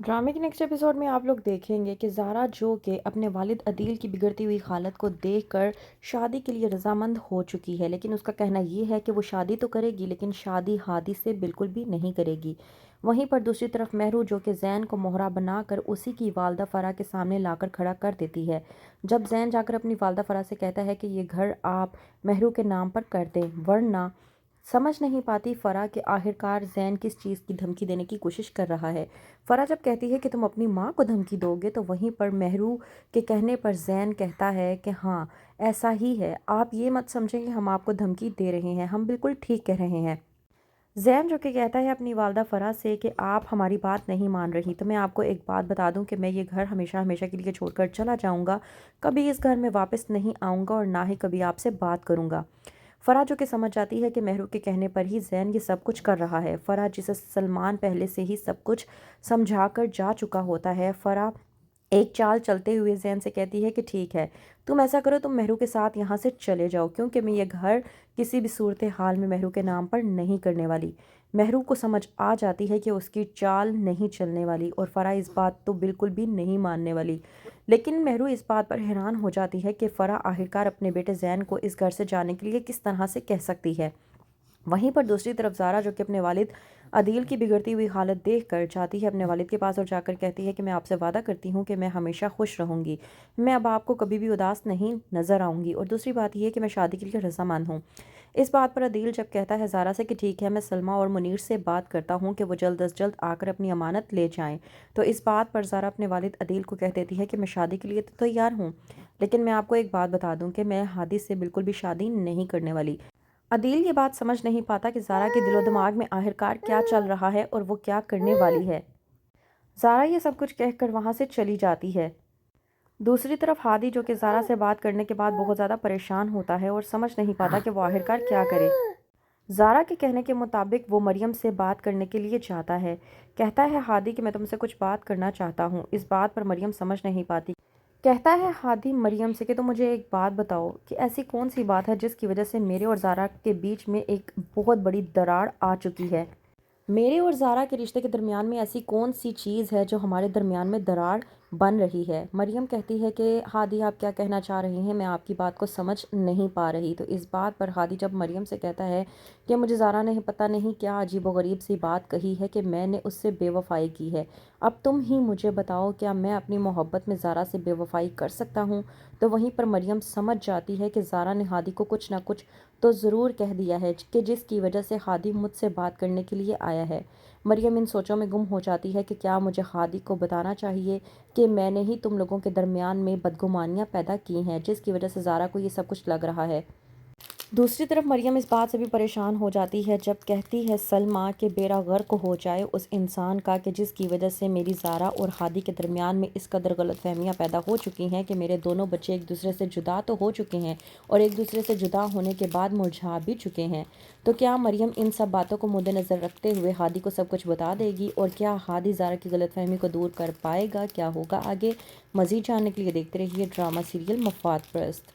ड्रामे के next episode में आप लोग देखेंगे कि ज़ारा जो कि अपने वालिद अदील की बिगड़ती हुई हालत को देखकर शादी के लिए रज़ामंद हो चुकी है, लेकिन उसका कहना ये है कि वो शादी तो करेगी लेकिन शादी हादी से बिल्कुल भी नहीं करेगी। वहीं पर दूसरी तरफ महरू जो कि ज़ैन को मोहरा बनाकर उसी की वालदा फ़रा के सामने लाकर खड़ा कर देती है। जब ज़ैन जाकर अपनी वालदा फ़रा से कहता है कि ये घर आप महरू के नाम पर कर दें, वरना समझ नहीं पाती फ़रा कि आखिरकार ज़ैन किस चीज़ की धमकी देने की कोशिश कर रहा है। फ़रा जब कहती है कि तुम अपनी माँ को धमकी दोगे, तो वहीं पर महरू के कहने पर ज़ैन कहता है कि हाँ, ऐसा ही है, आप ये मत समझें कि हम आपको धमकी दे रहे हैं, हम बिल्कुल ठीक कह रहे हैं। ज़ैन जो कि कहता है अपनी वालदा फ़रा से कि आप हमारी बात नहीं मान रही, तो मैं आपको एक बात बता दूं कि मैं ये घर हमेशा हमेशा के लिए छोड़कर चला जाऊंगा, कभी इस घर में वापस नहीं आऊँगा और ना ही कभी आपसे बात करूँगा। फ़रा जो कि समझ जाती है कि महरू के कहने पर ही ज़ैन ये सब कुछ कर रहा है। फ़रा जिसे सलमान पहले से ही सब कुछ समझा कर जा चुका होता है, फ़रा एक चाल चलते हुए ज़ैन से कहती है कि ठीक है, तुम ऐसा करो, तुम महरू के साथ यहाँ से चले जाओ, क्योंकि मैं ये घर किसी भी सूरत हाल में महरू के नाम पर नहीं करने वाली। महरू को समझ आ जाती है कि उसकी चाल नहीं चलने वाली और फ़रा इस बात तो बिल्कुल भी नहीं मानने वाली। लेकिन महरू इस बात पर हैरान हो जाती है कि फ़रा आखिरकार अपने बेटे ज़ैन को इस घर से जाने के लिए किस तरह से कह सकती है। वहीं पर दूसरी तरफ ज़ारा जो कि अपने वालिद अदील की बिगड़ती हुई हालत देखकर जाती है अपने वालिद के पास और जाकर कहती है कि मैं आपसे वादा करती हूँ कि मैं हमेशा खुश रहूँगी, मैं अब आपको कभी भी उदास नहीं नज़र आऊँगी, और दूसरी बात यह कि मैं शादी के लिए रज़ामंद हूँ। इस बात पर अदील जब कहता है ज़ारा से कि ठीक है, मैं सलमा और मुनीर से बात करता हूँ कि वो जल्द अज जल्द आकर अपनी अमानत ले जाएँ, तो इस बात पर ज़ारा अपने वालिद अदील को कह देती है कि मैं शादी के लिए तो तैयार हूँ, लेकिन मैं आपको एक बात बता दूँ कि मैं हादी से बिल्कुल भी शादी नहीं करने वाली। अदील ये बात समझ नहीं पाता कि ज़ारा के दिलो दिमाग में आखिरकार क्या चल रहा है और वो क्या करने वाली है। ज़ारा ये सब कुछ कहकर वहाँ से चली जाती है। दूसरी तरफ हादी जो कि ज़ारा से बात करने के बाद बहुत ज़्यादा परेशान होता है और समझ नहीं पाता कि वो आखिरकार क्या करे। ज़ारा के कहने के मुताबिक वो मरियम से बात करने के लिए जाता है। कहता है हादी कि मैं तुमसे कुछ बात करना चाहता हूँ। इस बात पर मरियम समझ नहीं पाती। कहता है हादी मरियम से कि तुम मुझे एक बात बताओ कि ऐसी कौन सी बात है जिसकी वजह से मेरे और ज़ारा के बीच में एक बहुत बड़ी दरार आ चुकी है। मेरे और ज़ारा के रिश्ते के दरमियान में ऐसी कौन सी चीज़ है जो हमारे दरमियान में दरार बन रही है। मरियम कहती है कि हादी आप क्या कहना चाह रहे हैं, मैं आपकी बात को समझ नहीं पा रही। तो इस बात पर हादी जब मरियम से कहता है कि मुझे ज़ारा ने पता नहीं क्या अजीब व गरीब सी बात कही है कि मैंने उससे बेवफ़ाई की है, अब तुम ही मुझे बताओ क्या मैं अपनी मोहब्बत में ज़ारा से बेवफ़ाई कर सकता हूँ। तो वहीं पर मरियम समझ जाती है कि ज़ारा ने हादी को कुछ ना कुछ तो ज़रूर कह दिया है कि जिसकी वजह से हादी मुझसे बात करने के लिए आया है। मरियम इन सोचों में गुम हो जाती है कि क्या मुझे हादी को बताना चाहिए कि मैंने ही तुम लोगों के दरमियान में बदगुमानियाँ पैदा की हैं, जिसकी वजह से ज़ारा को ये सब कुछ लग रहा है। दूसरी तरफ मरियम इस बात से भी परेशान हो जाती है जब कहती है सलमा कि बेड़ा गर्क हो जाए उस इंसान का कि जिसकी वजह से मेरी ज़ारा और हादी के दरमियान में इस कदर गलतफहमियाँ पैदा हो चुकी हैं कि मेरे दोनों बच्चे एक दूसरे से जुदा तो हो चुके हैं और एक दूसरे से जुदा होने के बाद मुरझा भी चुके हैं। तो क्या मरियम इन सब बातों को मद्देनज़र रखते हुए हादी को सब कुछ बता देगी और क्या हादी ज़ारा की गलतफहमी को दूर कर पाएगा? क्या होगा आगे? मज़ीद जानने के लिए देखते रहिए ड्रामा सीरियल मफाद परस्त।